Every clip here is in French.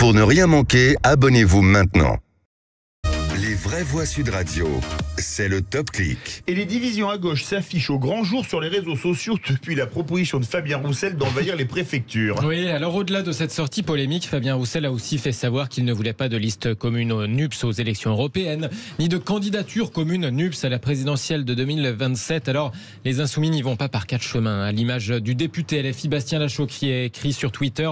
Pour ne rien manquer, abonnez-vous maintenant. Les vraies voix Sud Radio, c'est le Top Clic. Et les divisions à gauche s'affichent au grand jour sur les réseaux sociaux depuis la proposition de Fabien Roussel d'envahir les préfectures. Oui, alors au-delà de cette sortie polémique, Fabien Roussel a aussi fait savoir qu'il ne voulait pas de liste commune au NUPS aux élections européennes, ni de candidature commune NUPS à la présidentielle de 2027. Alors, les Insoumis n'y vont pas par quatre chemins, à l'image du député LFI Bastien Lachaud qui a écrit sur Twitter: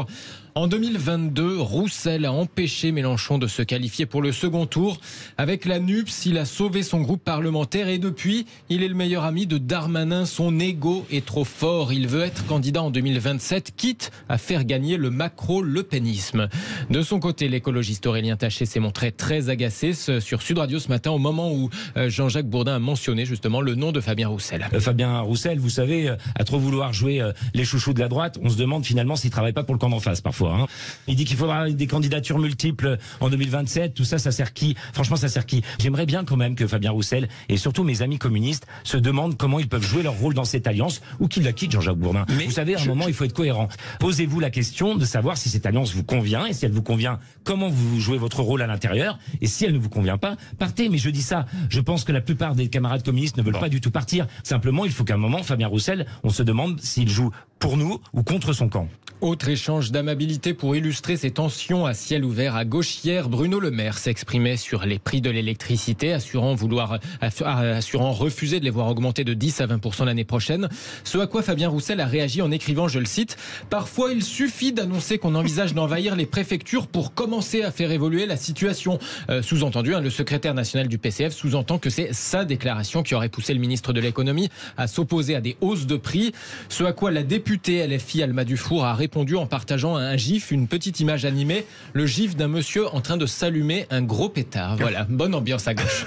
en 2022, Roussel a empêché Mélenchon de se qualifier pour le second tour. Avec la NUPS, il a sauvé son groupe parlementaire et depuis, il est le meilleur ami de Darmanin. Son ego est trop fort. Il veut être candidat en 2027, quitte à faire gagner le macro-lepénisme. De son côté, l'écologiste Aurélien Taché s'est montré très agacé sur Sud Radio ce matin au moment où Jean-Jacques Bourdin a mentionné justement le nom de Fabien Roussel. Fabien Roussel, vous savez, à trop vouloir jouer les chouchous de la droite, on se demande finalement s'il travaille pas pour le camp d'en face parfois. Il dit qu'il faudra des candidatures multiples en 2027. Tout ça, ça sert qui? Franchement, ça sert qui? J'aimerais bien quand même que Fabien Roussel et surtout mes amis communistes se demandent comment ils peuvent jouer leur rôle dans cette alliance ou qu'ils la quittent, Jean-Jacques Bourdin. Mais vous savez, à un moment, il faut être cohérent. Posez-vous la question de savoir si cette alliance vous convient et si elle vous convient, comment vous jouez votre rôle à l'intérieur, et si elle ne vous convient pas, partez. Mais je dis ça, je pense que la plupart des camarades communistes ne veulent pas du tout partir. Simplement, il faut qu'à un moment, Fabien Roussel, on se demande s'il joue pour nous ou contre son camp. Autre échange d'amabilité pour illustrer ces tensions à ciel ouvert à gauche hier. Bruno Le Maire s'exprimait sur les prix de l'électricité, assurant refuser de les voir augmenter de 10 à 20% l'année prochaine. Ce à quoi Fabien Roussel a réagi en écrivant, je le cite: parfois il suffit d'annoncer qu'on envisage d'envahir les préfectures pour commencer à faire évoluer la situation. Sous-entendu, le secrétaire national du PCF sous-entend que c'est sa déclaration qui aurait poussé le ministre de l'économie à s'opposer à des hausses de prix. Ce à quoi la députée LFI Alma Dufour a répondu en partageant un gif, une petite image animée, le gif d'un monsieur en train de s'allumer un gros pétard. Voilà, bonne ambiance à gauche.